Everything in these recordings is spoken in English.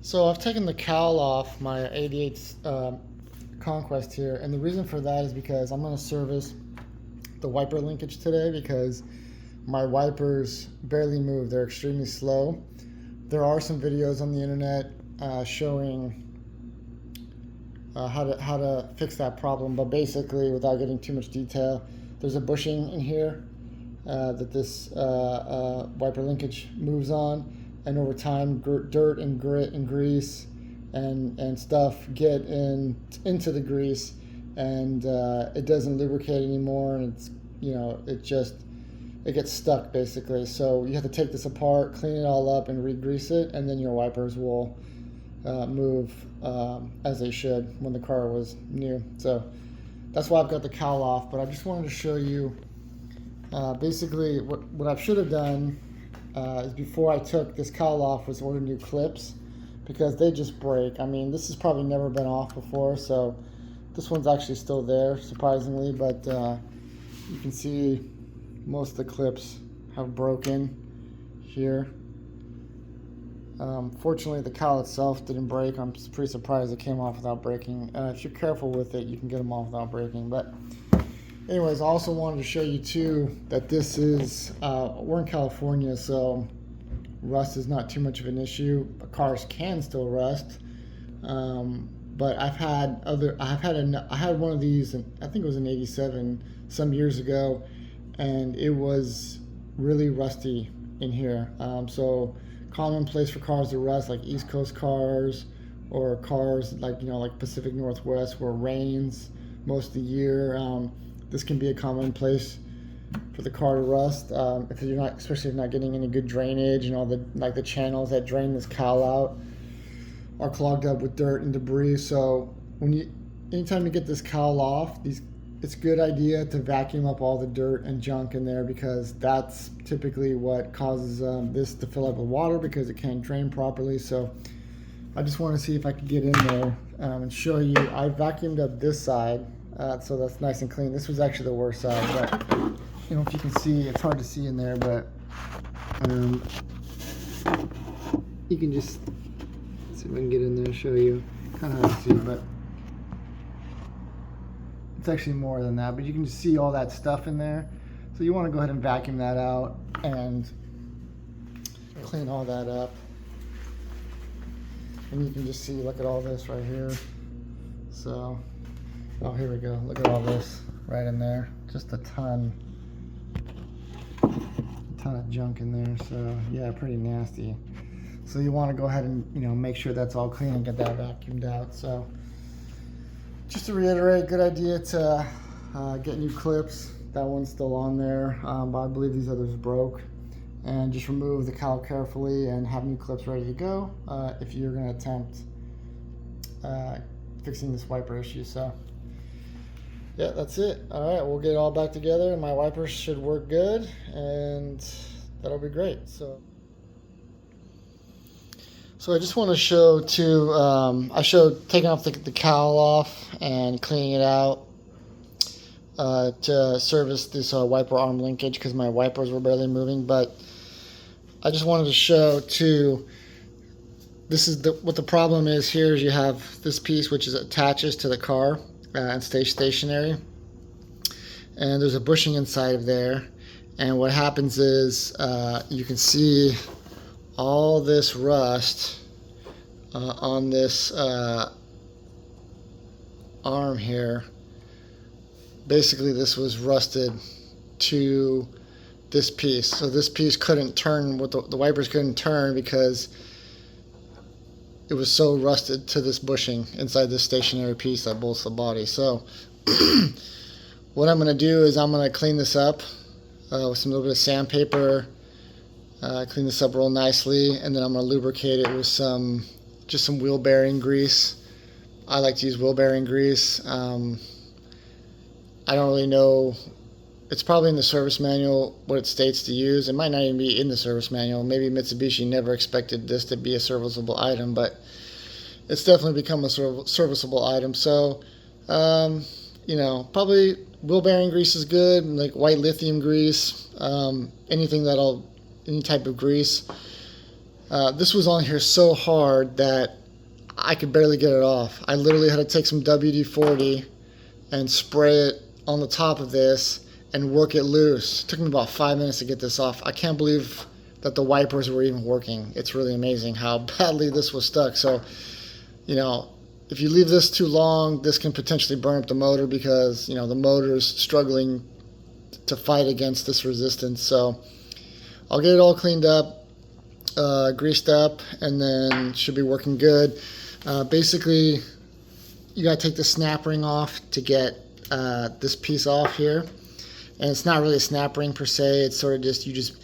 So I've taken the cowl off my 88 Conquest here, and the reason for that is because I'm going to service the wiper linkage today because my wipers barely move. They're extremely slow. There are some videos on the internet showing how to fix that problem, but basically, without getting too much detail, there's a bushing in here that this wiper linkage moves on, and over time dirt and grit and grease and stuff get into the grease, and it doesn't lubricate anymore, and it's, you know, it gets stuck basically. So you have to take this apart, clean it all up, and re-grease it, and then your wipers will move as they should when the car was new. So that's why I've got the cowl off. But I just wanted to show you basically what I should have done is, before I took this cowl off, was order new clips, because they just break. I mean, this has probably never been off before, so this one's actually still there, surprisingly, but you can see most of the clips have broken here. Fortunately, the cowl itself didn't break. I'm pretty surprised it came off without breaking. If you're careful with it, you can get them off without breaking. But anyways, I also wanted to show you too that this is, we're in California, so rust is not too much of an issue. Cars can still rust, but I had one of these, and I think it was an '87 some years ago, and it was really rusty in here. So commonplace for cars to rust, like East Coast cars, or cars like, you know, like Pacific Northwest, where it rains most of the year. This can be a commonplace for the car to rust, if you're not, especially if you're not getting any good drainage, and all the channels that drain this cowl out are clogged up with dirt and debris. So anytime you get this cowl off, it's a good idea to vacuum up all the dirt and junk in there, because that's typically what causes this to fill up with water, because it can't drain properly. So I just want to see if I could get in there and show you. I vacuumed up this side, so that's nice and clean. This was actually the worst side, but you know, if you can see, it's hard to see in there, but you can just see if I can get in there and show you. Kind of hard to see, but it's actually more than that, but you can just see all that stuff in there. So you want to go ahead and vacuum that out and clean all that up. And you can just see, look at all this right here. So, oh, here we go. Look at all this right in there. Just a ton of junk in there. So yeah, pretty nasty. So you want to go ahead and, you know, make sure that's all clean and get that vacuumed out. So just to reiterate, good idea to get new clips. That one's still on there, but I believe these others broke. And just remove the cowl carefully and have new clips ready to go if you're going to attempt fixing this wiper issue. So yeah, that's it. All right, we'll get it all back together, and my wipers should work good, and that'll be great. So I just want to show too, I showed taking off the cowl off and cleaning it out to service this wiper arm linkage, because my wipers were barely moving. But I just wanted to show too, this is what the problem is here, is you have this piece which attaches to the car and stays stationary, and there's a bushing inside of there, and what happens is you can see all this rust on this arm here. Basically, this was rusted to this piece, so this piece couldn't turn, the wipers couldn't turn, because it was so rusted to this bushing inside this stationary piece that bolts the body. So what I'm going to do is I'm going to clean this up with some little bit of sandpaper. Clean this up real nicely, and then I'm going to lubricate it with just some wheel bearing grease. I like to use wheel bearing grease. I don't really know, it's probably in the service manual what it states to use. It might not even be in the service manual. Maybe Mitsubishi never expected this to be a serviceable item, but it's definitely become a serviceable item. So you know, probably wheel bearing grease is good, like white lithium grease, any type of grease. This was on here so hard that I could barely get it off. I literally had to take some WD-40 and spray it on the top of this and work it loose. It took me about 5 minutes to get this off. I can't believe that the wipers were even working. It's really amazing how badly this was stuck. So, you know, if you leave this too long, this can potentially burn up the motor because, you know, the motor's struggling to fight against this resistance. So I'll get it all cleaned up, greased up, and then should be working good. Basically, you gotta take the snap ring off to get this piece off here. And it's not really a snap ring per se. It's sort of just, you just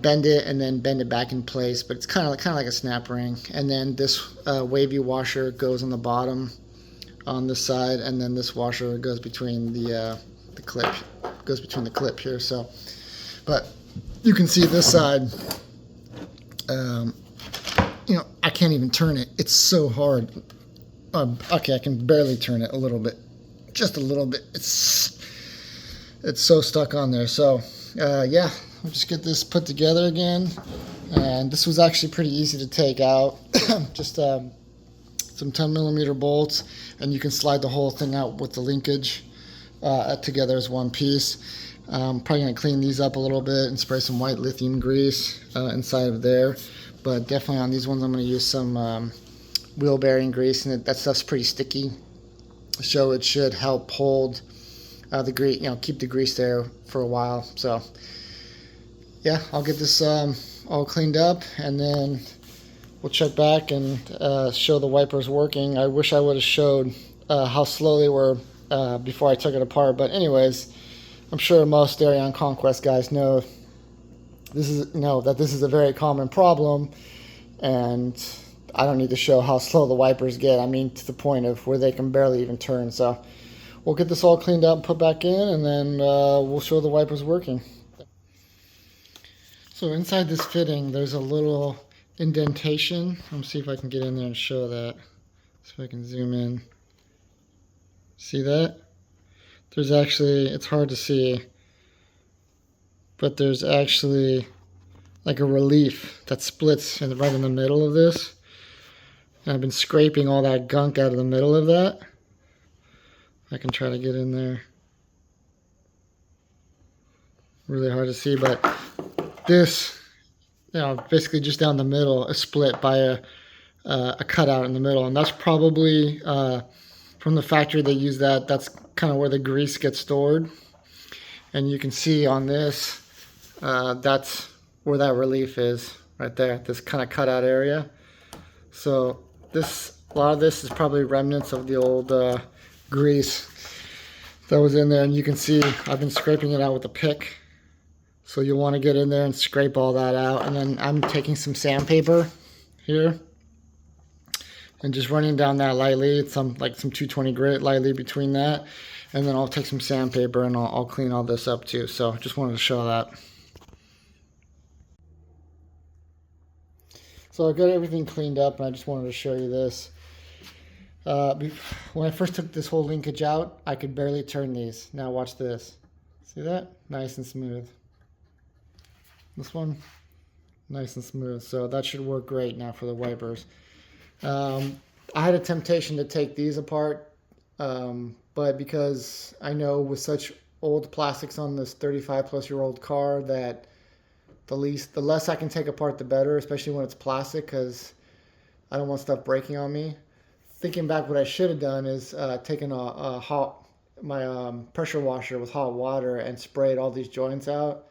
bend it and then bend it back in place, but it's kind of like a snap ring. And then this wavy washer goes on the bottom on this side, and then this washer goes between the clip, goes between the clip here. So, but you can see this side, you know, I can't even turn it. It's so hard. Okay, I can barely turn it a little bit, just a little bit. It's so stuck on there. So yeah, I'll just get this put together again. And this was actually pretty easy to take out. Just some 10mm bolts, and you can slide the whole thing out with the linkage together as one piece. Probably gonna clean these up a little bit and spray some white lithium grease inside of there. But definitely on these ones, I'm gonna use some wheel bearing grease, and that stuff's pretty sticky, so it should help hold the grease, you know, keep the grease there for a while. So yeah, I'll get this all cleaned up, and then we'll check back and show the wipers working. I wish I would have showed how slow they were before I took it apart, but anyways, I'm sure most Starion Conquest guys know that this is a very common problem, and I don't need to show how slow the wipers get. I mean, to the point of where they can barely even turn. So we'll get this all cleaned up and put back in, and then we'll show the wipers working. So inside this fitting, there's a little indentation. Let me see if I can get in there and show that. So I can zoom in. See that? There's actually, it's hard to see, but there's actually like a relief that splits right in the middle of this. And I've been scraping all that gunk out of the middle of that. I can try to get in there. Really hard to see, but this, you know, basically just down the middle is split by a cutout in the middle, and that's probably from the factory they use that. That's kind of where the grease gets stored, and you can see on this, that's where that relief is right there, this kind of cutout area. So this, a lot of this is probably remnants of the old grease that was in there, and you can see I've been scraping it out with a pick. So you'll want to get in there and scrape all that out, and then I'm taking some sandpaper here and just running down that lightly. It's some 220 grit lightly between that, and then I'll take some sandpaper and I'll clean all this up too. So just wanted to show that. So I got everything cleaned up, and I just wanted to show you this. When I first took this whole linkage out, I could barely turn these. Now watch this. See that? Nice and smooth. This one, nice and smooth. So that should work great now for the wipers. I had a temptation to take these apart, but because I know with such old plastics on this 35-plus-year-old car that the less I can take apart, the better, especially when it's plastic, because I don't want stuff breaking on me. Thinking back, what I should have done is taken my pressure washer with hot water and sprayed all these joints out.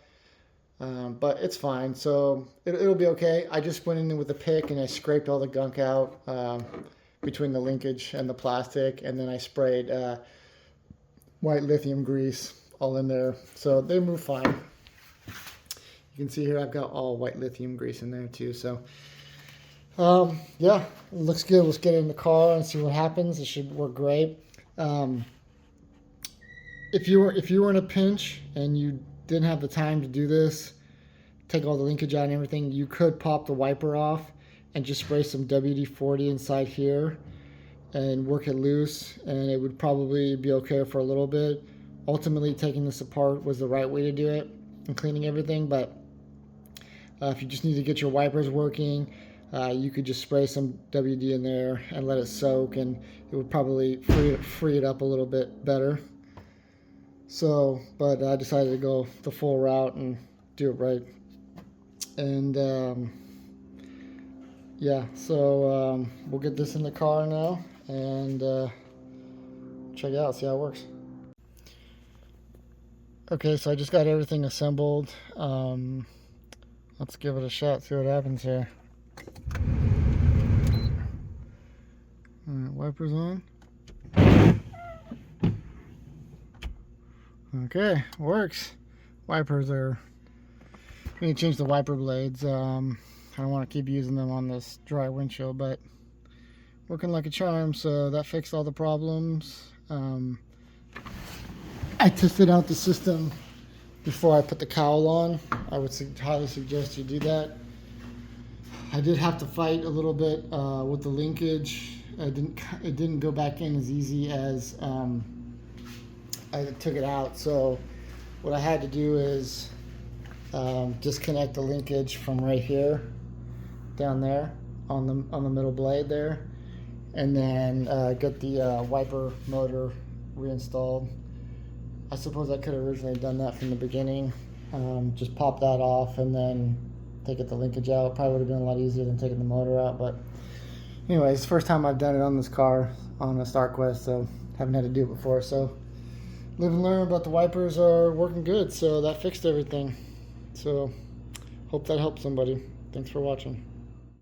But it's fine, so it'll be okay. I just went in with a pick and I scraped all the gunk out between the linkage and the plastic, and then I sprayed white lithium grease all in there, so they move fine. You can see here I've got all white lithium grease in there too. So yeah, it looks good. Let's get in the car and see what happens. It should work great. If you were in a pinch and you didn't have the time to do this, take all the linkage out and everything, you could pop the wiper off and just spray some WD-40 inside here and work it loose, and it would probably be okay for a little bit. Ultimately, taking this apart was the right way to do it and cleaning everything, but if you just need to get your wipers working, you could just spray some WD in there and let it soak, and it would probably free it up a little bit better. So, but I decided to go the full route and do it right. And yeah, so we'll get this in the car now and check it out, see how it works. Okay, so I just got everything assembled. Let's give it a shot, see what happens here. Alright, wipers on. Okay, works. Wipers are... I need to change the wiper blades. I don't want to keep using them on this dry windshield, but working like a charm, so that fixed all the problems. I tested out the system before I put the cowl on. I would highly suggest you do that. I did have to fight a little bit with the linkage. It didn't go back in as easy as I took it out. So what I had to do is disconnect the linkage from right here down there on the middle blade there, and then get the wiper motor reinstalled. I suppose I could have originally done that from the beginning. Just pop that off and then take the linkage out. Probably would have been a lot easier than taking the motor out, but anyways, it's the first time I've done it on this car, on a StarQuest, so haven't had to do it before. So live and learn, but the wipers are working good, so that fixed everything. So hope that helped somebody. Thanks for watching.